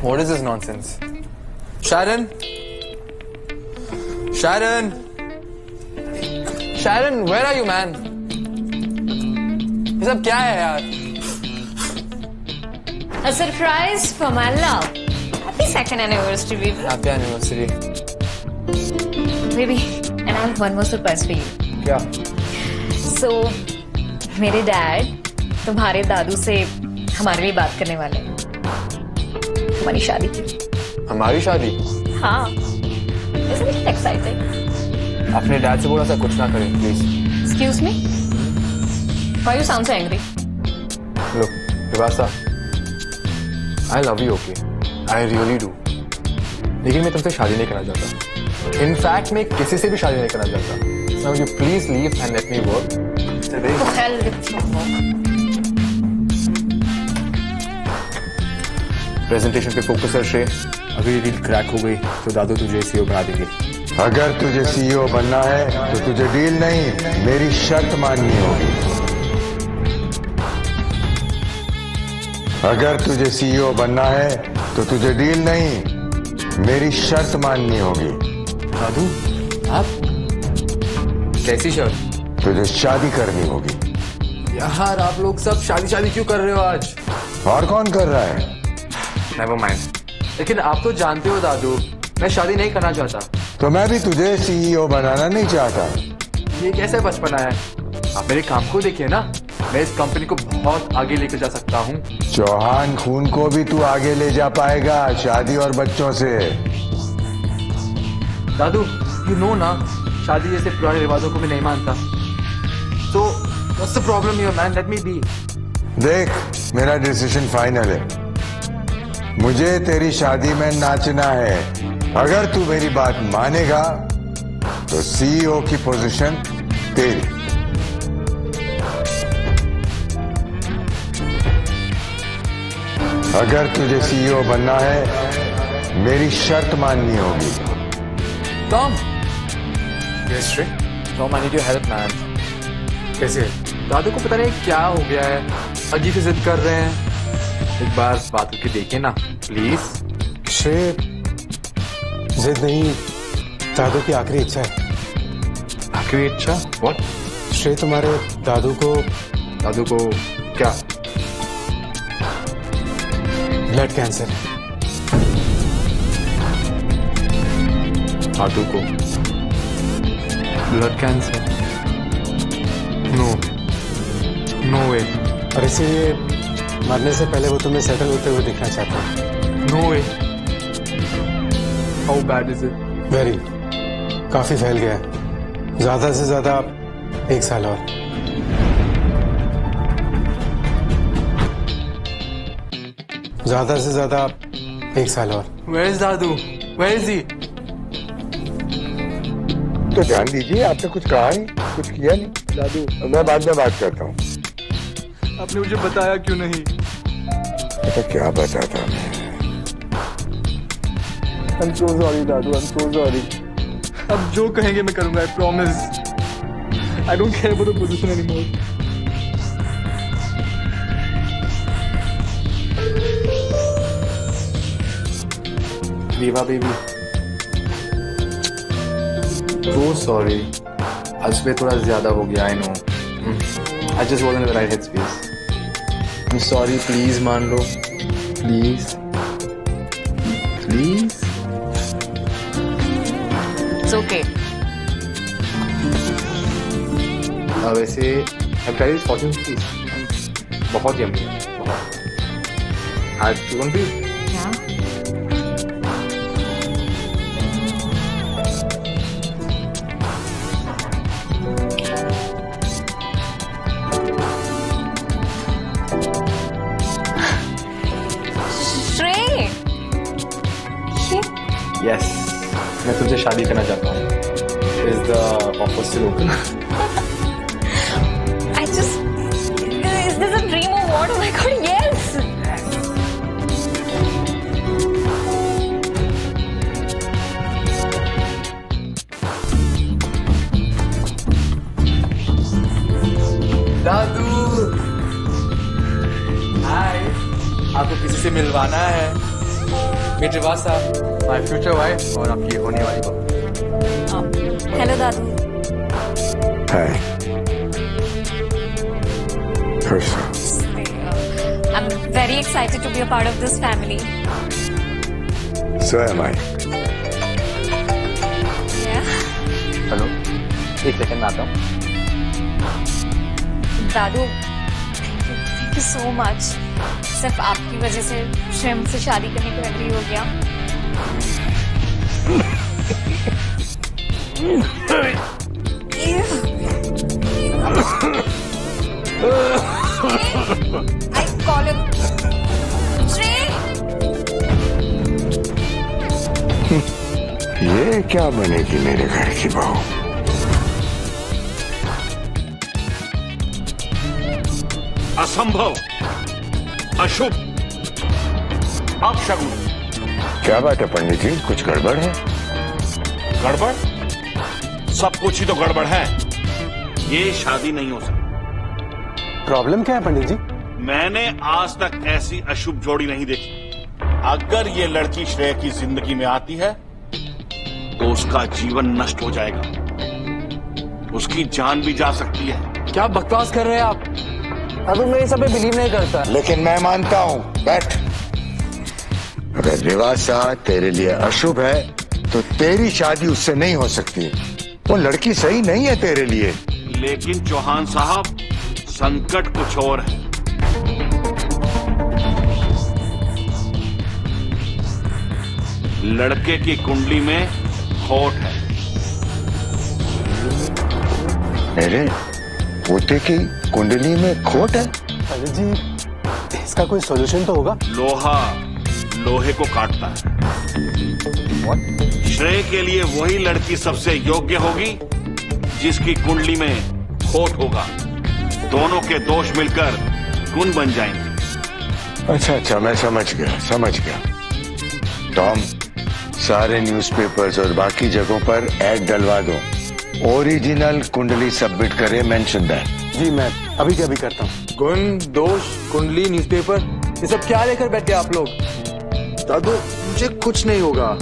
What is this nonsense? Sharon? Sharon? Sharon, where are you, man? ये सब क्या है यार? A surprise for my love. Happy second anniversary, baby. Happy anniversary. Baby, and I have one more surprise for you. क्या? So, मेरे dad तुम्हारे दादू से हमारे लिए बात करने वाले हैं। हमारी शादी की। हमारी शादी? हाँ। Isn't it exciting? अपने डैड से बोला सा कुछ ना करें, please. Excuse me? Why you sound so angry? Look, Vivasa, I love you, okay? I really do. लेकिन मैं तुमसे शादी नहीं करना चाहता। In fact, मैं किसी से भी शादी नहीं करना चाहता। Now you please leave and let me work. To hell with your work. Presentation पे फोकस कर श्रेय। अगर ये डील क्रैक हो गई तो दादू तुझे सीईओ बना देंगे। अगर तुझे सीईओ बनना है तो तुझे डील नहीं, मेरी शर्त माननी होगी। अगर तुझे सीईओ बनना है तो तुझे डील नहीं, मेरी शर्त माननी होगी। दादू, आप कैसी शर्त? तुझे शादी करनी होगी। यार आप लोग सब शादी शादी क्यों कर रहे हो आज? और कौन कर रहा है? Never mind. लेकिन आप तो जानते हो दादू, मैं शादी नहीं करना चाहता। तो मैं भी तुझे सीईओ बनाना नहीं चाहता। ये कैसे बचपना है? आप मेरे काम को देखिए ना, मैं इस कंपनी को बहुत आगे लेकर जा सकता हूँ। चौहान खून को भी तू आगे ले जा पाएगा, शादी और बच्चों से। दादू, यू नो ना, शादी जैसे पुराने रिवाजों को मैं नहीं मानता। So, what's the problem here, man? Let me be. देख, मेरा डिसीजन फाइनल है। मुझे तेरी शादी में नाचना है। अगर तू मेरी बात मानेगा तो सीईओ की पोजीशन तेरी। अगर तुझे सीईओ बनना है, मेरी शर्त माननी होगी। Tom. Yes, Shrey. Tom, I need your help, man. कैसे? दादू को पता नहीं क्या हो गया है, अजीब सी जिद कर रहे हैं। एक बार बात करके देखिए ना, प्लीज। श्रेय, जिद नहीं, दादू की आखिरी इच्छा है। आखिरी इच्छा? What? श्रेय, तुम्हारे दादू को क्या? Blood cancer. दादू को ब्लड कैंसर? नो वे। और इसीलिए मरने से पहले वो तुम्हें सेटल होते हुए दिखना चाहता है। No way. How bad is it? Very, काफी फैल गया है। ज्यादा से ज्यादा 1 साल और। ज्यादा से ज्यादा 1 साल और। Where is Dadu? Where is he? तो ध्यान दीजिए, आपने कुछ कहा नहीं, कुछ किया नहीं। दादू, मैं बाद में बात करता हूँ। आपने मुझे बताया क्यों नहीं? तो क्या बताता मैं? I'm so sorry Dadu, I'm so sorry. अब जो कहेंगे मैं करूंगा, I promise. I don't care about the position anymore. Viva baby. So sorry. आज पे थोड़ा ज्यादा हो गया, I know. I just wasn't in the right headspace. I'm sorry, please मान लो, please. Please. It's okay. वैसे I've tried this fortune cookies. बहुत yummy है, बहुत. आज you want to be? Yeah. Shrey. Yes. मैं तुझे शादी करना चाहता हूँ. Is the offer still open? Is this a dream or what? Oh my God, yes. दादू, हाय, आपको किसी से मिलवाना है? मीट रिवासा, माय फ्यूचर वाइफ और आपकी होने वाली बहू। हेलो दादू। हाय खुश रहो। I'm very excited to be a part of this family. So am I. Yeah. Hello, एक सेकंड में आता हूँ। दादू, थैंक यू सो मच। सिर्फ आपकी वजह से श्रेय मुझसे शादी करने को एग्री हो गया। I call him. श्रेय। ये क्या बनेगी मेरे घर की बहू? असंभव, अशुभ, अपशगुन। क्या बात है पंडित जी, कुछ गड़बड़ है? गड़बड़? सब कुछ ही तो गड़बड़ है। ये शादी नहीं हो सकती। प्रॉब्लम क्या है पंडित जी? मैंने आज तक ऐसी अशुभ जोड़ी नहीं देखी। अगर ये लड़की श्रेय की जिंदगी में आती है तो उसका जीवन नष्ट हो जाएगा, उसकी जान भी जा सकती है। क्या बकवास कर रहे हैं आप? दादू मेरे सब पे बिलीव नहीं करता। लेकिन मैं मानता हूं। बैठ। अगर रिवासा तेरे लिए अशुभ है तो तेरी शादी उससे नहीं हो सकती। वो लड़की सही नहीं है तेरे लिए। लेकिन चौहान साहब, संकट कुछ और है। लड़के की कुंडली में खोट है। मेरे पोते की कुंडली में खोट है? पंडित जी, इसका कोई सॉल्यूशन तो होगा? लोहा लोहे को काटता है। श्रेय के लिए वही लड़की सबसे योग्य होगी जिसकी कुंडली में खोट होगा। दोनों के दोष मिलकर गुण बन जाएंगे। अच्छा, मैं समझ गया। टॉम, सारे न्यूज़पेपर्स और बाकी जगहों पर ऐड डलवा दो। ओरिजिनल कुंडली सबमिट करे, मेंशन दैट। जी मैं अभी के अभी करता हूँ। गुण, दोष, कुंडली, न्यूज़पेपर, ये सब क्या लेकर बैठे आप लोग? दादू, मुझे कुछ नहीं होगा।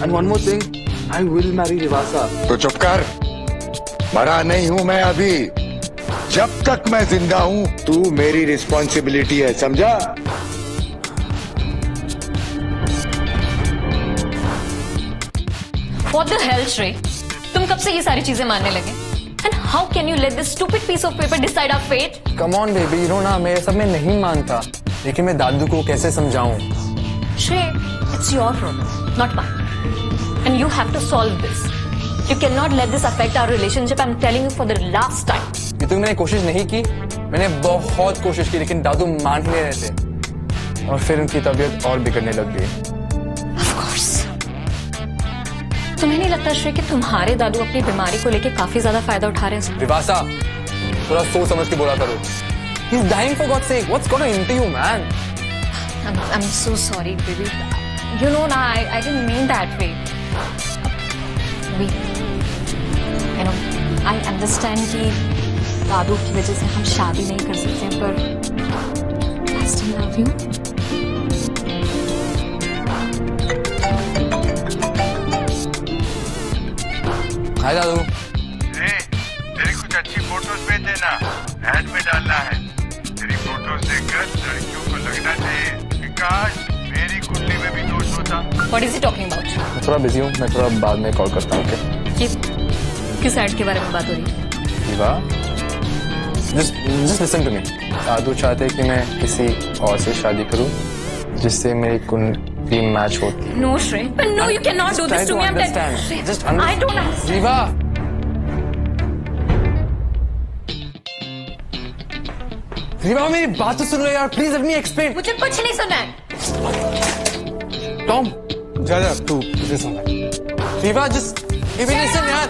And one more thing, I will marry Rivasa. तो चुप कर। मरा नहीं हूं मैं अभी। जब तक मैं जिंदा हूं तू मेरी रिस्पॉन्सिबिलिटी है, समझा? What the hell, श्रेय? तुम कब से ये सारी चीजें मानने लगे? And how can you let this stupid piece of paper decide our fate? Come on baby, you know ना, मैं सब में नहीं मानता, लेकिन मैं दादू को कैसे समझाऊं? Shrey, it's your problem, not mine. And you have to solve this. You cannot let this affect our relationship. I'm telling you for the last time. ये तो मैंने कोशिश नहीं की। मैंने बहुत कोशिश की, लेकिन दादू मान ही नहीं रहे थे। और फिर उनकी तबीयत और बिगड़ने लग गई। Of course. तुम्हें नहीं लगता श्रेय कि तुम्हारे दादू अपनी बीमारी को लेके काफी ज्यादा फायदा उठा रहे हैं? रिवासा, थोड़ा सोच समझ के बोला करो। He's dying for God's sake. What's going into you, man? I'm so sorry, baby. You know, na, I didn't mean that way. You know, I understand कि दादू की वजह से हम शादी नहीं कर सकते, पर I still love you. हाय दादू। तेरी कुछ अच्छी फोटोज भेज देना, ऐड में डालना है। तेरी फोटोज देखकर लड़कियों को लगना चाहिए कि काश मेरी कुंडली में भी दोष होता। What is he talking about? मैं थोड़ा बिजी हूँ, मैं थोड़ा बाद में कॉल करता हूँ। ओके? किस ऐड के बारे में बात हो रही है? विवा, just listen to me. दादू चाहते हैं कि मैं किसी और से शादी करूँ, जिससे मेरी कुंडली मैच होती। No, Shrey. But no, you cannot do this to me. I'm understand. Just I don't understand. विवा, विवा मेरी बात तो सुन लो यार, प्लीज लेट मी एक्सप्लेन। मुझे कुछ नहीं सुनना है। टॉम, जा तू मुझे समझ। विवा, just give me listen यार।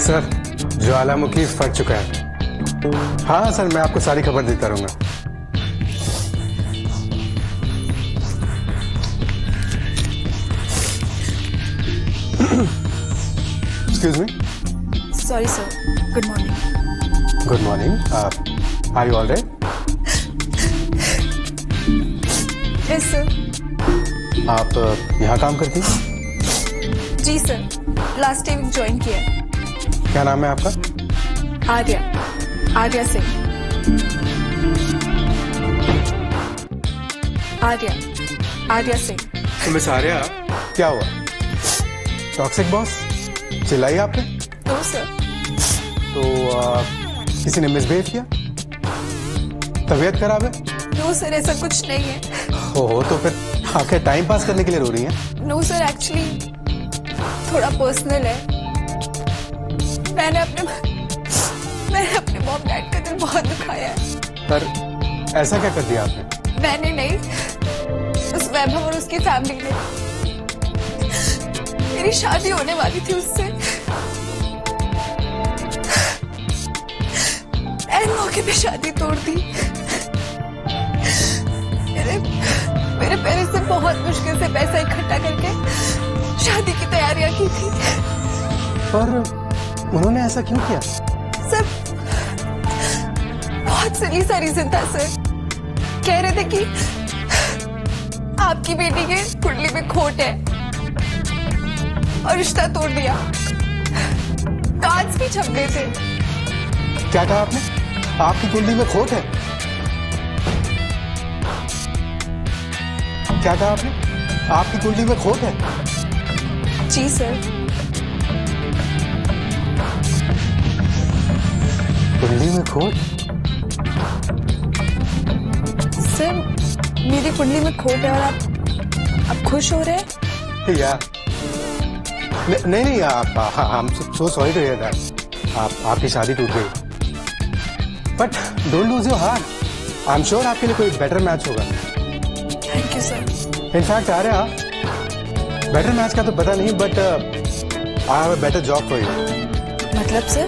सर, ज्वालामुखी फट चुका है। हाँ सर, मैं आपको सारी खबर देता रहूंगा। Excuse me? Sorry, sir. Good morning. Good morning. Are you all right? Yes sir. आप यहाँ काम करती हैं? जी सर, लास्ट टाइम ज्वाइन किया है। क्या नाम है आपका? आर्या सिंह। आर्या सिंह। तो मिस आर्या, क्या हुआ? टॉक्सिक बॉस चिल्लाई आपने? No sir. तो किसी ने मिसबिहेव किया? तबीयत खराब है? नो सर, ऐसा कुछ नहीं है। हो तो फिर आखिर टाइम पास करने के लिए रो रही हैं? नो सर, एक्चुअली थोड़ा पर्सनल है। मैंने अपने मॉम डैड का दिल बहुत दुखाया है। पर ऐसा क्या कर दिया आपने? मैंने नहीं, उस वैभव और उसकी फैमिली ने। मेरी शादी होने वाली थी उससे, ऐन मौके पे शादी तोड़ दी। मेरे पेरेंट्स ने बहुत मुश्किल से पैसा इकट्ठा करके शादी की तैयारियां की थी। पर उन्होंने ऐसा क्यों किया? सर, बहुत सिली सा रीजन था सर। कह रहे थे कि आपकी बेटी के कुंडली में खोट है और रिश्ता तोड़ दिया। कार्ड्स भी छप गए थे। क्या कहा आपने? आपकी कुंडली में खोट है? क्या कहा आपने? आपकी कुंडली में खोट है? जी सर। कुंडली में खोट? सर, मेरी कुंडली में खोट है और आप खुश हो रहे हैं? या नहीं, आप I'm so sorry to hear that. आपकी शादी टूट गई। But don't lose your heart. I am sure आपके लिए कोई बेटर मैच होगा। Thank you sir. इनफैक्ट आ रहा बेटर मैच का तो पता नहीं, but I have a better job for you. मतलब सर?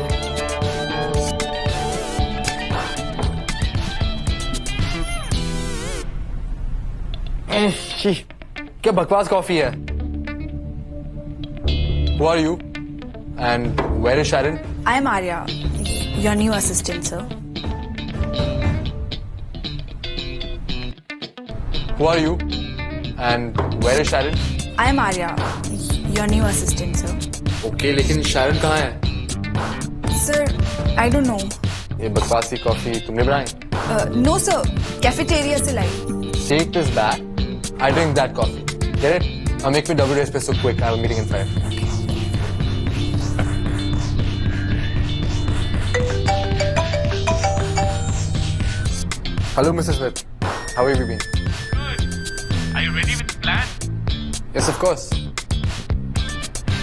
क्या बकवास कॉफी है? Who are you? And where is Sharon? I am Arya, your new assistant, sir. Who are you? And where is Sharon? I am Arya, your new assistant, sir. Okay, लेकिन Sharon कहाँ है? Sir, I don't know. ये बकवास की coffee तुमने बनाई? No, sir. Cafeteria से लाई. Take this back. I drink that coffee. Get it? Make me double espresso quick. I have a meeting in 5. Hello, Mrs. Smith. How have you been? Good. Are you ready with the plan? Yes, of course.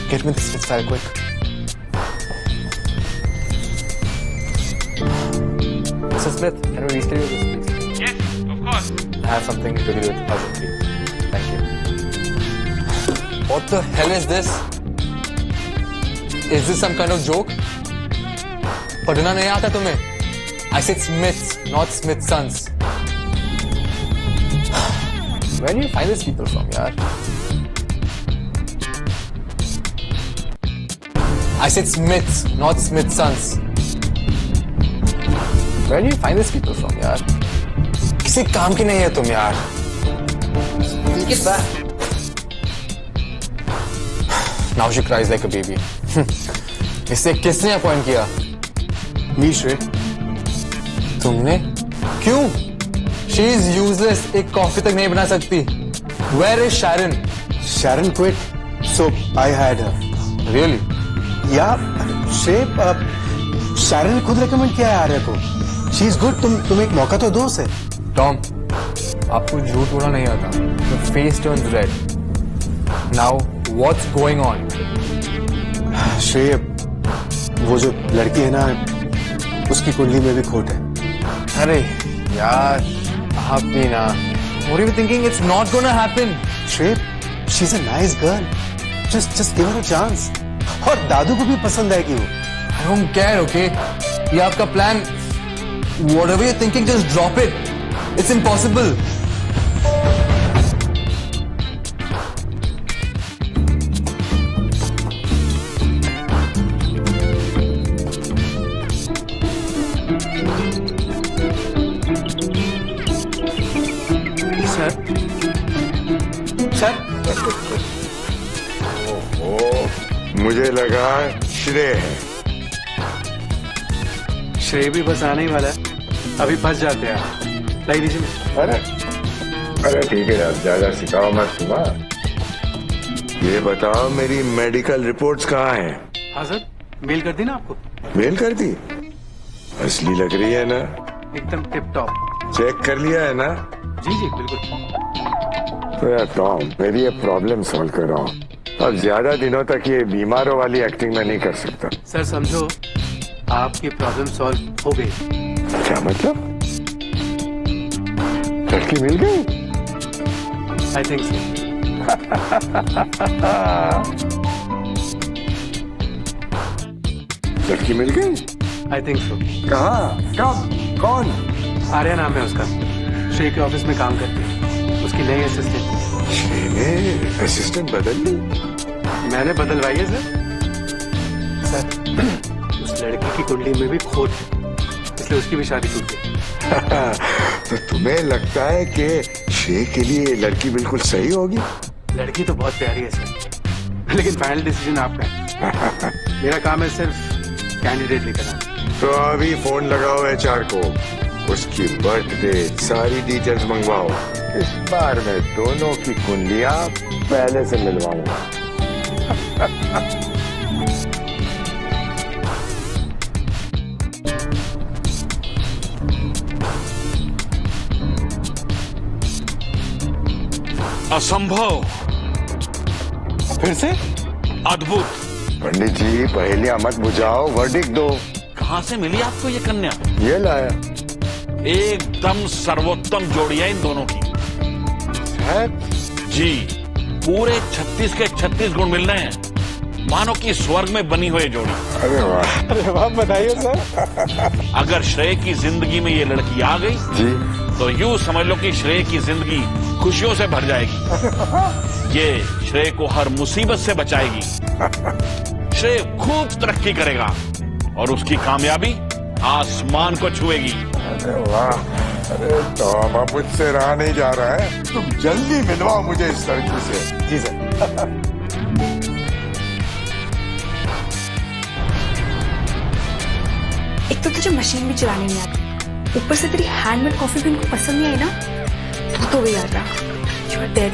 Get me this file quick. Mrs. Smith, can we reschedule this, please? Yes, of course. I have something to do with urgently. Thank you. What the hell is this? Is this some kind of joke? पढ़ना नहीं आता तुम्हें? I said Smiths, not Smith Sons. Where do you find these people from, yaar? I said Smiths, not Smith Sons. Where do you find these people from, yaar? किसी काम की नहीं है तुम यार। Take it back. Now she cries like a baby. इसे किसने appoint किया? मी श्रेय। तुमने? क्यों? She is useless. एक कॉफी तक नहीं बना सकती। Where is Sharon? Sharon quit, so I hired her. Really? या श्रेय, Sharon ने खुद रेकमेंड किया है आर्या को। She is good. तुम एक मौका तो दो उसे। Tom, आपको झूठ बोलना नहीं आता। Your face turns red. Now, what's going on? श्रेय, वो जो लड़की है ना, उसकी कुंडली में भी खोट है। अरे यार, आप भी ना। What are you thinking? It's not gonna happen. श्रेय, she's a nice girl. Just give her a chance. और दादू को भी पसंद आएगी वो। I don't care, okay? ये आपका प्लान, whatever you're thinking, just drop it. It's impossible. Sir ओ, मुझे लगा श्रेय है। श्रेय भी बस आने ही वाला है, अभी फंस जाते हैं आप। लाई दीजिए। अरे ठीक है यार, ज्यादा सिखाओ मत तुम्हारा। ये बताओ मेरी मेडिकल रिपोर्ट्स कहाँ हैं? हाँ सर, मेल कर दी ना आपको। मेल कर दी? असली लग रही है ना? एकदम टिप टॉप। चेक कर लिया है ना? जी जी बिल्कुल। तो यार टॉम, मेरी ये प्रॉब्लम सॉल्व कर रहा हूँ। अब ज्यादा दिनों तक ये बीमारों वाली एक्टिंग मैं नहीं कर सकता। सर समझो, आपकी प्रॉब्लम सॉल्व हो गई। क्या मतलब? लड़की मिल गई? I think so. लड़की मिल गई? I think so. कहाँ? कब? कौन? आर्या नाम है उसका, श्रेय के ऑफिस में काम करती है, उसकी नई असिस्टेंट। श्रेय ने असिस्टेंट बदल ली? मैंने बदलवाई है सर। उस लड़की की कुंडली में भी खोट है, इसलिए उसकी भी शादी टूट गई। तो तुम्हें लगता है कि श्रेय के लिए ये लड़की बिल्कुल सही होगी? लड़की तो बहुत प्यारी है सर, लेकिन फाइनल डिसीजन आपका है। मेरा काम है सिर्फ कैंडिडेट लेकर आना। तो अभी फोन लगाओ एचआर को, उसकी बर्थडे सारी डिटेल्स मंगवाओ। इस बार मैं दोनों की कुंडलियां पहले से मिलवाऊंगा। असंभव, फिर से? अद्भुत। पंडित जी पहेलियां मत बुझाओ, वर्डिक्ट दो। कहां से मिली आपको ये कन्या? ये लाया। एकदम सर्वोत्तम जोड़ी है इन दोनों की। जी, पूरे 36 के 36 गुण मिल रहे हैं, मानो कि स्वर्ग में बनी हुई जोड़ी। अरे वाह। अरे वाह, बताइए सर। अगर श्रेय की जिंदगी में ये लड़की आ गई जी, तो यूं समझ लो कि श्रेय की जिंदगी खुशियों से भर जाएगी। ये श्रेय को हर मुसीबत से बचाएगी। श्रेय खूब तरक्की करेगा और उसकी कामयाबी आसमान को छुएगी। अरे वाह। अरे टॉम, अब मुझसे रहा नहीं जा रहा है, तुम जल्दी मिलवाओ मुझे इस लड़की से। जी सर। एक तो तुझे मशीन भी चलानी नहीं आती, ऊपर से तेरी हैंडमेड कॉफी भी उनको पसंद नहीं आई ना, तो भी यार you are dead.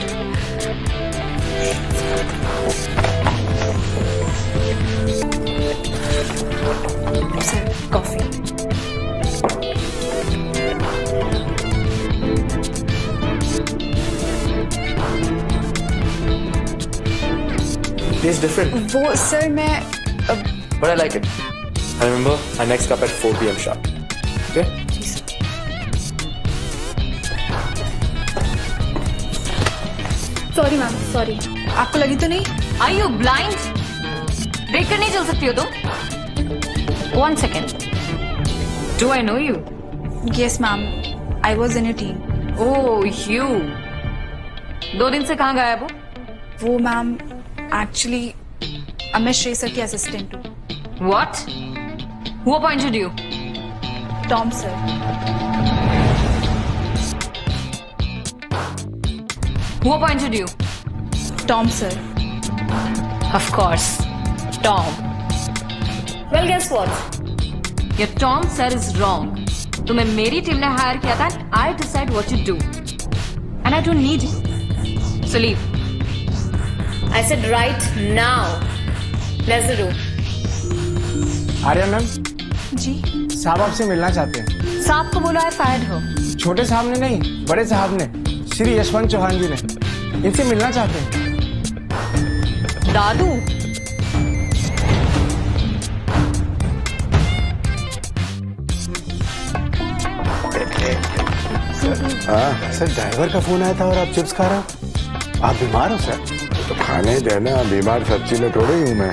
Sir coffee. Tastes different, वो सर मैं but I like it. I remember our next cup at 4 p.m. sharp. Okay? Ji sir. Sorry ma'am, sorry. आपको लगी तो नहीं? Are you blind? ब्रेक कर नहीं चल सकती हो तुम? 1 second. Do I know you? Yes ma'am, I was in your team. Oh, you. 2 दिन से कहाँ गायब हो? वो मैम एक्चुअली मैं श्रेय सर की असिस्टेंट हूँ। What? Who appointed you? Tom sir. Who appointed you? Tom sir. Of course, Tom. Well, guess what? Your Tom sir is wrong. तुम्हें मेरी टीम ने हायर किया था. I decide what you do, and I don't need you. So leave. I said right now. Let's the room. Arya ma'am, जी साहब आपसे मिलना चाहते हैं। साहब को बोलो I fired her. छोटे साहब ने नहीं, बड़े साहब ने, श्री यशवंत चौहान जी ने। इनसे मिलना चाहते हैं। दादू. सर ड्राइवर का फोन आया था और आप चिप्स खा रहे हो। आप बीमार हो सर? तो खाने देना, बीमार सच्ची में थोड़ी हूं मैं।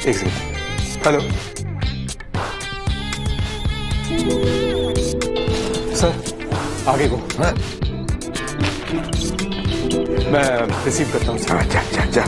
एक सेकंड। हेलो सर, आगे को। हाँ? मैं रिसीव करता हूँ सर। जा जा जा।